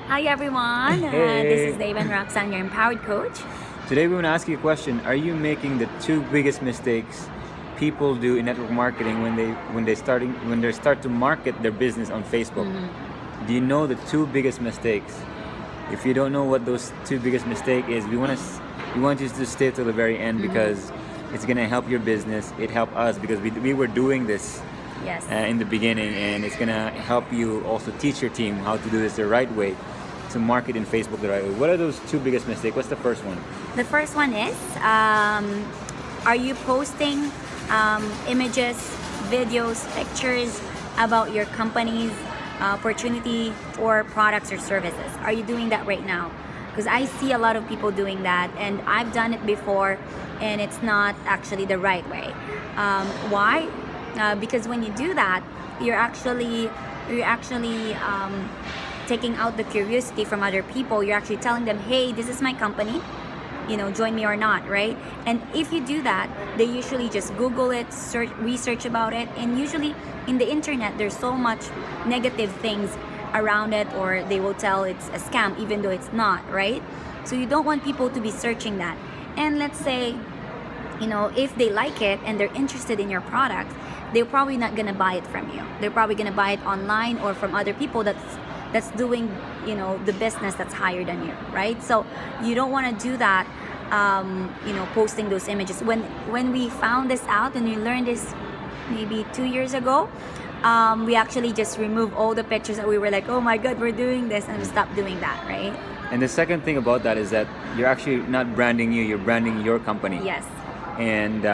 Hi everyone, this is Dave and Roxanne, your empowered coach. Today we want to ask you a question. Are you making the two biggest mistakes people do in network marketing when they start to market their business on Facebook? Do you know the two biggest mistakes? If you don't know what those two biggest mistakes is, we want you to stay till the very end because it's gonna help your business. It helped us because we were doing this Yes. in the beginning, and it's gonna help you also teach your team how to do this the right way, to market in Facebook the right way. What are those two biggest mistakes? What's the first one? The first one is, are you posting images, videos, pictures about your company's opportunity or products or services? Are you doing that right now? Because I see a lot of people doing that, and I've done it before, and it's not actually the right way. Why? Because when you do that, you're actually taking out the curiosity from other people. You're actually telling them, hey, this is my company, join me or not, right? And if you do that, they usually just Google it, research about it, and usually in the internet there's so much negative things around it, or they will tell it's a scam even though it's not, right? So you don't want people to be searching that. And let's say, if they like it and they're interested in your product, they're probably not gonna buy it from you. They're probably gonna buy it online or from other people that's doing the business that's higher than you, right? So you don't want to do that. Posting those images. When we found this out and we learned this maybe 2 years ago, we actually just removed all the pictures that we were like, oh my god, we're doing this, and we stopped doing that, right? And the second thing about that is that you're actually not branding you, you're branding your company. Yes. And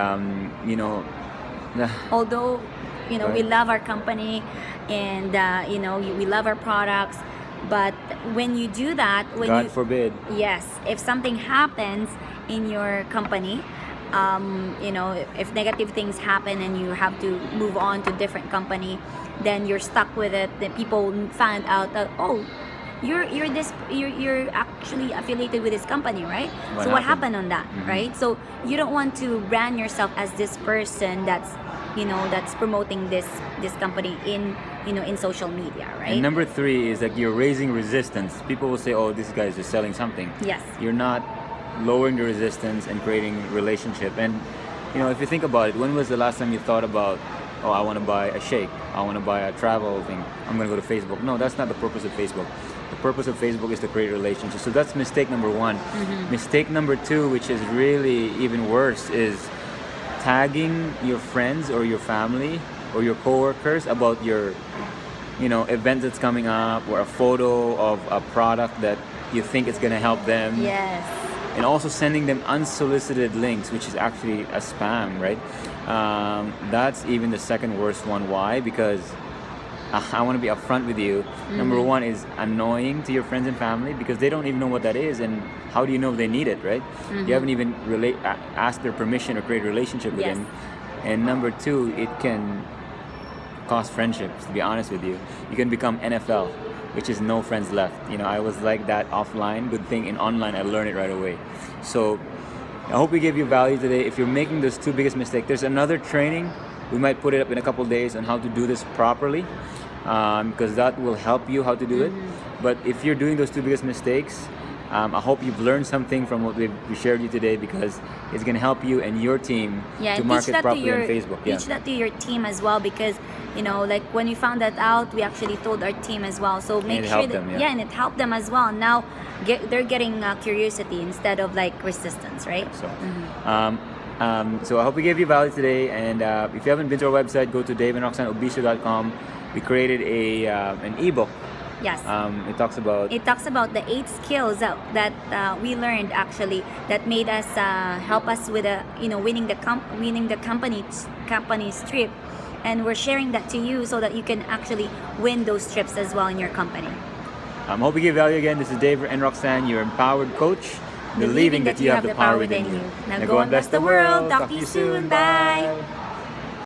Although we Right. love our company, and we love our products, but when you do that, God forbid. yes, if something happens in your company, if negative things happen and you have to move on to different company, then you're stuck with it. Then people find out that, oh, you're actually affiliated with this company, right? What So what happened? happened on that, right? So you don't want to brand yourself as this person that's promoting this company in social media, right? And number three is that you're raising resistance. People will say, oh, this guy is just selling something. Yes. You're not lowering the resistance and creating relationship. And if you think about it, when was the last time you thought about, oh, I want to buy a shake, I want to buy a travel thing, I'm going to go to Facebook? No, that's not the purpose of Facebook. The purpose of Facebook is to create relationships. So that's mistake number one. Mistake number two, which is really even worse, is tagging your friends or your family or your coworkers about your event that's coming up, or a photo of a product that you think is going to help them. Yes. And also sending them unsolicited links, which is actually a spam, right? That's even the second worst one. Why? Because I want to be upfront with you. Number one is annoying to your friends and family because they don't even know what that is, and how do you know if they need it, right? You haven't even asked their permission or create a relationship with Yes. them. And number two, it can cost friendships, to be honest with you. You can become NFL, which is no friends left. I was like that offline. Good thing in online I learned it right away. So I hope we gave you value today. If you're making those two biggest mistakes, there's another training. We might put it up in a couple days on how to do this properly, because that will help you how to do it. But if you're doing those two biggest mistakes, I hope you've learned something from what we shared you today, because it's going to help you and your team Yeah, to and market properly on Facebook. teach that to your team as well, because like when we found that out, we actually told our team as well. So make it sure helped that them, yeah. and it helped them as well. Now they're getting curiosity instead of like resistance, right? So I hope we gave you value today. And if you haven't been to our website, go to daveandroxanneobisho.com. We created an ebook. Yes. It talks about It talks about the 8 skills that we learned, actually, that made us help us with winning the company's trip, and we're sharing that to you so that you can actually win those trips as well in your company. hope we give value again. This is Dave and Roxanne, your empowered coach, believing that you have the power within you. Now go and bless the world. Talk to you soon. Bye.